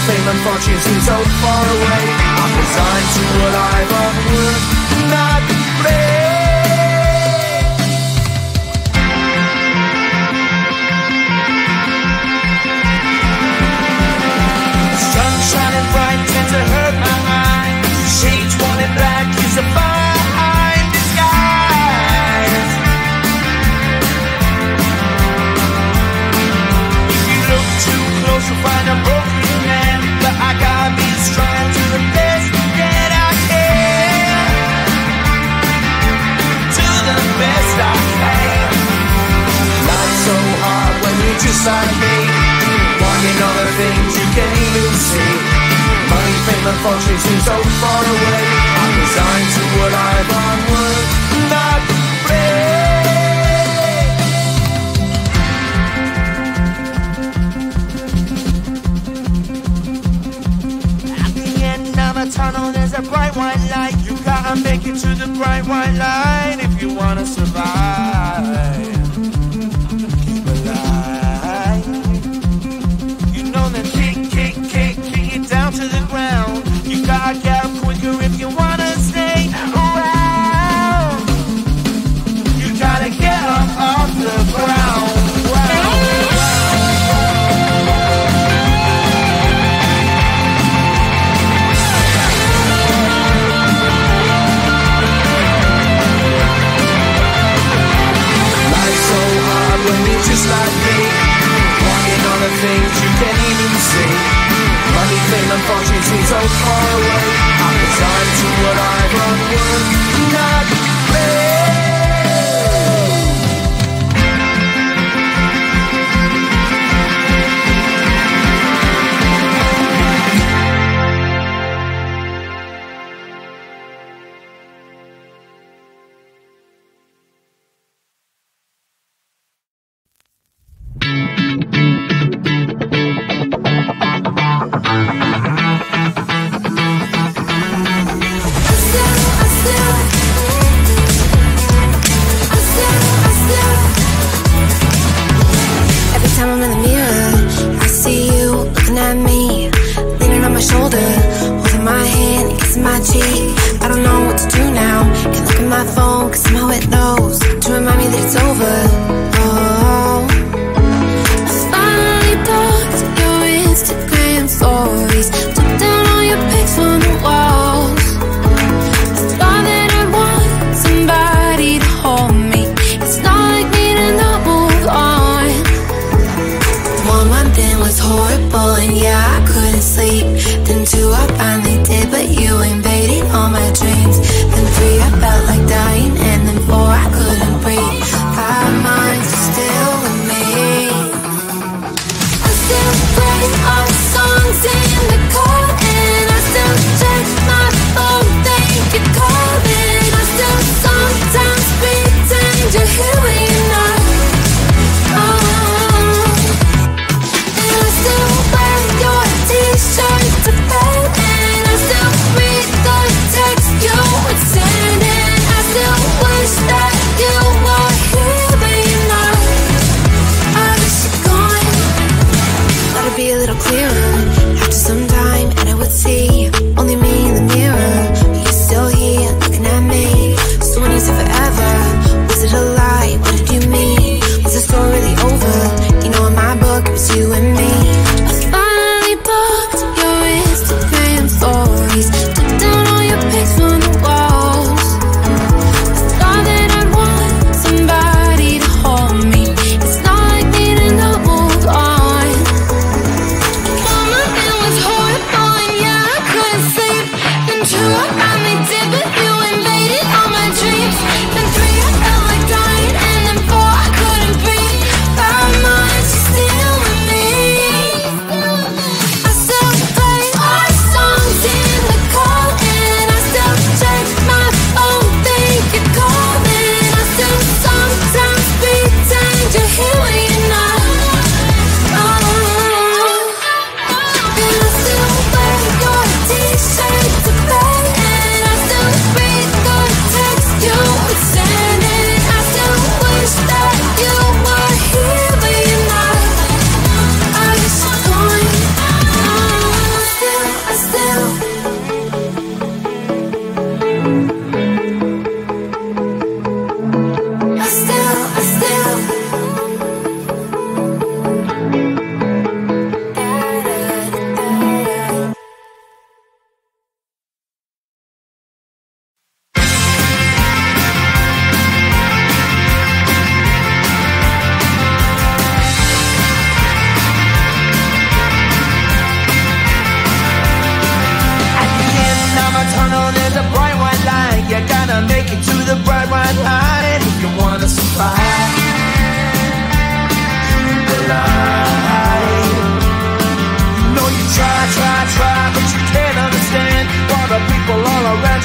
fame and fortune seem so far away. I'm resigned to a life of work, not play. Sun shining bright tends to hurt my mind. Shades worn in black is a fine disguise. If you look too close you'll find a broken man, but I got me strong to the best that I can. To the best I can. Life's so hard when you're just like me, wanting all the things you can't even see. Money, fame and fortune seem so far away. I'm resigned to a life on work, not play. At the end of a tunnel there's a bright white light. You gotta make it to the bright white light if you wanna survive. Keep alive. You know that kick it down to the ground. You gotta get up quicker if you wanna stay around. You gotta get up off the ground. Life's so hard when you're just like me, wanting all the things you can't even see. Money, fame and fortune seem so far away. I'm resigned to what I've run work, not play. Then 3 I felt like dying, and then 4 I couldn't breathe. 5 months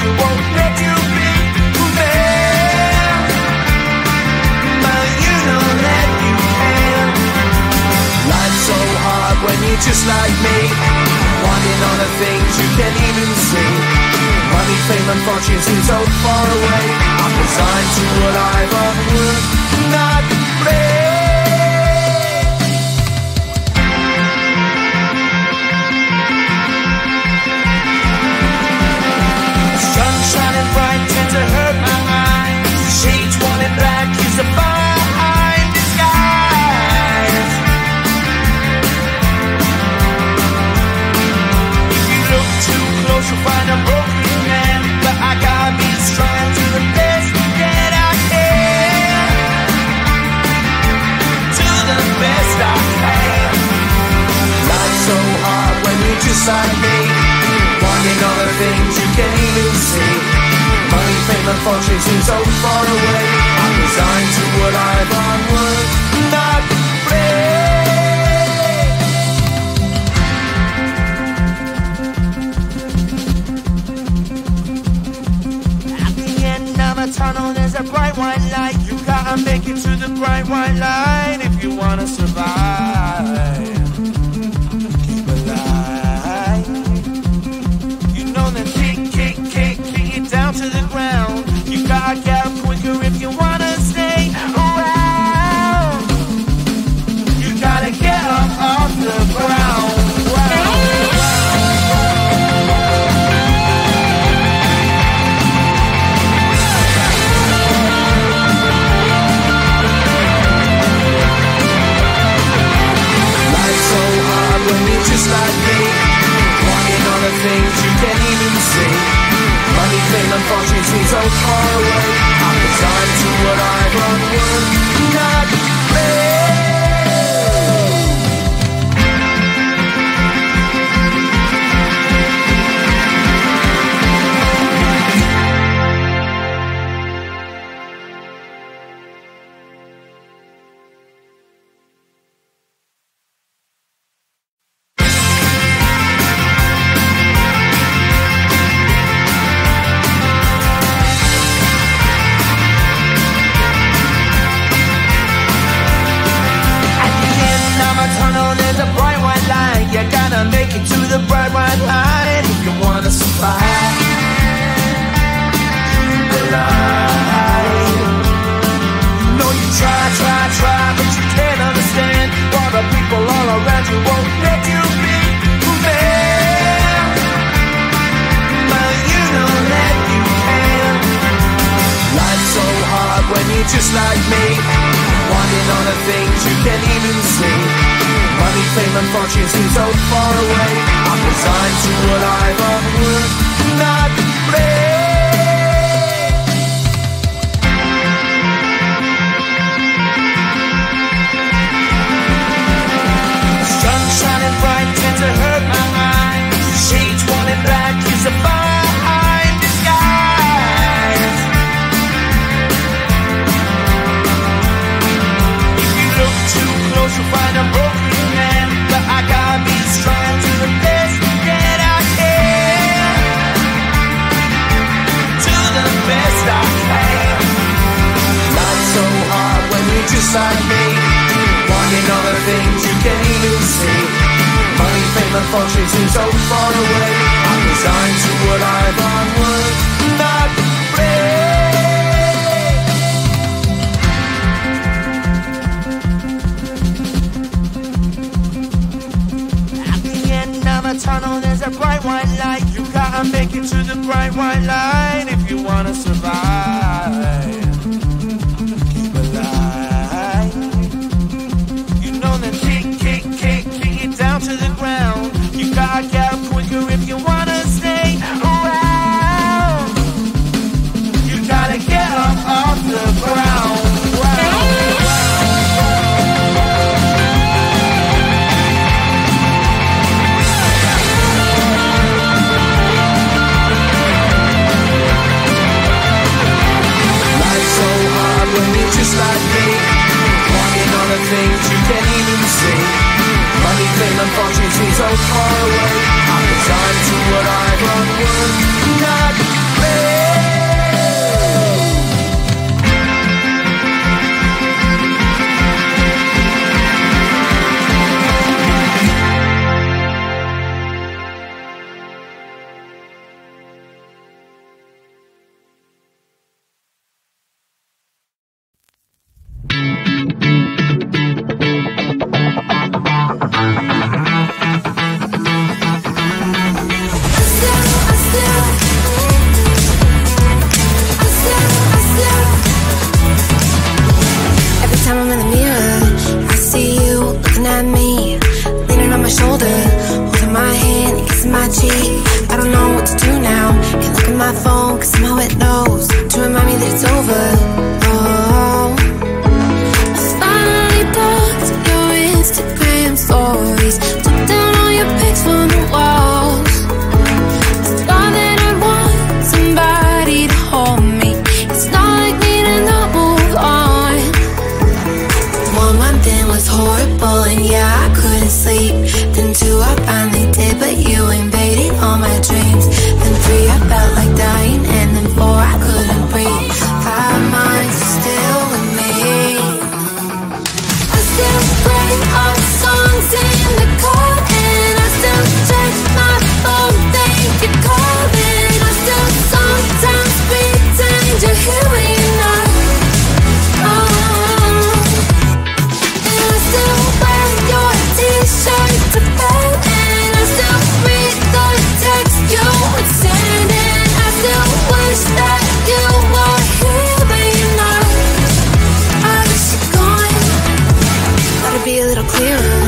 you won't let you be fair. But you know that you can. Life's so hard when you're just like me, wanting all the things you can't even see. Money, fame and fortune seem so far away. I'm resigned to what I've unworked, not play. Sun shining bright tends to hurt my eyes. Shades worn in black is a fine disguise. If you look too close you'll find a broken man, but I gotta be strong to the best that I can. To the best I can. Life's so hard when you're just like me, wanting all the things you can't even see. Money, fame and fortune seem so far away. I'm resigned to what I've unworked, not play. At the end of a tunnel there's a bright white light. You gotta make it to the bright white light if you wanna survive. Keep alive. You know that kick it down to the ground. You gotta get up quicker if you wanna stay around. You gotta get up off the ground. Life's so hard when you're just like me, wanting all the things you can't even see. Money, fame and fortune seem so far away. I'm resigned to what I've unworked, not play. Make it to the bright white light if you wanna survive. Keep alive. No, you try, but you can't understand why the people all around you won't let you be fair. But you know that you can. Life's so hard when you're just like me, wanting all the things you can't even see. Money, fame and fortune seem so far away. I'm resigned to what I've unworked, not play. Sun shining bright tends to hurt my eyes. Shades worn in black is a fine disguise. If you look too close you'll find a broken man, but I gotta be strong to the best that I can. To the best I can. Life's so hard when you're just like me, wanting all the things you can't even see. Money, fame and fortune seem so far away. I'm resigned to what I've unworked, not play. Tunnel, there's a bright white light. You gotta make it to the bright white light if you wanna survive. Keep alive. You know that kick it down to the ground. You gotta get up quicker if you wanna stay around. You gotta get up off the ground. Just like me, wanting all the things you can't even see. Money, fame and fortune seem so far away. my cheek. I don't know what to do now. Can't look at my phone, cause somehow it knows to remind me that it's over. Oh, I finally blocked your Instagram stories, took down all your pics from the walls. I thought that I'd want somebody to hold me. It's not like me to not move on. 1 month in was horrible, and yeah, I couldn't sleep. Then 2, I finally did, but you invaded all my dreams. Then 3, I felt like dying, and then 4, I couldn't breathe. 5 months still with me. I still play our songs in the car, and I still check my phone, think you're calling. I still sometimes pretend you're here when you're not. And I still wear your t-shirt to bed, and I still read the text you would send, and I still wish that you were here but you're not. I wish you're gone. Thought it'd be a little clearer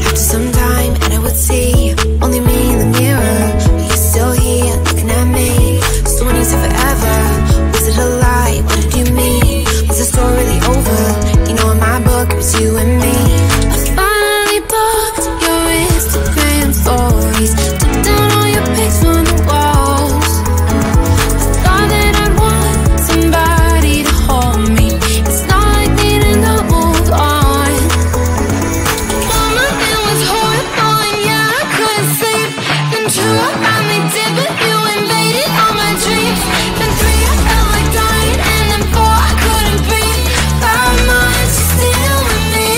after some time, and I would see only me in the mirror, but you're still here looking at me. So when you said forever, was it a lie? What did you mean? Was the story really over? You know, in my book it was you and me. I finally blocked your Instagram stories, took down all your pics from the walls. I thought that I'd want somebody to hold me. It's not like me to not move on. 1 month it was horrible, and yeah, I couldn't sleep. Then 2, I finally did, but you invaded all my dreams. Then 3, I felt like dying, and then 4, I couldn't breathe. 5 months still with me.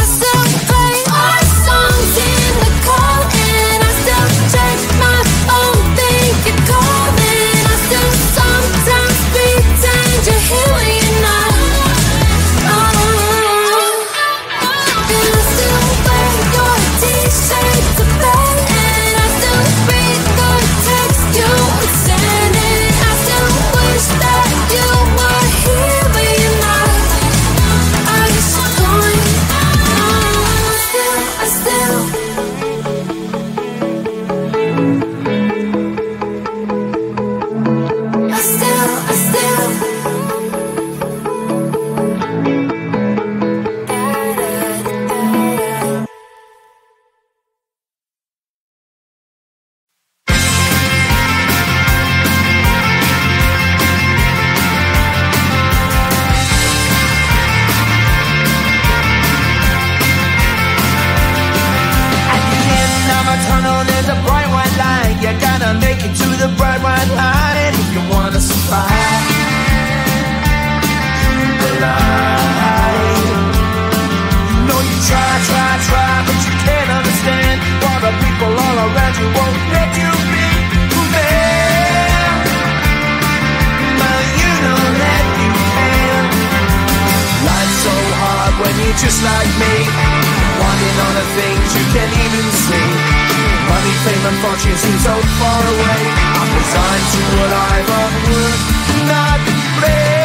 I still play our songs in the car, and I still check my phone, think you're calling. I still sometimes pretend you're here when you're not. And I still wear your t-shirt to bed, and I still read the text you would send, and I still wish that you were here but you're not. I wish you're gone. I still At the end of a tunnel, there's a bright white light. You gotta make it to the bright white light, and if you wanna survive, keep alive. You know you try, but you can't understand why the people all around you won't let you be who they are. But you know that you can. Life's so hard when you're just like me, wanting all the things you can't even see. Money, fame, and fortune seem so far away. I'm resigned to what I've unworked, not play.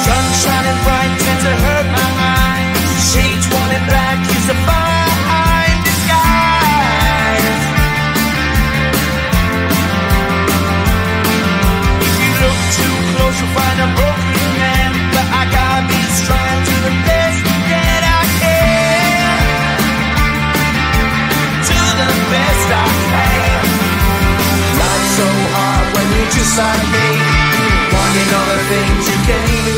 Sun shining bright tends to hurt my mind. Shades worn in black is a fine disguise. If you look too close, you'll find a broken man. But I gotta be strong to the best that I can. To the best I can. Life's so hard when you're just like me, wanting all the things you can't even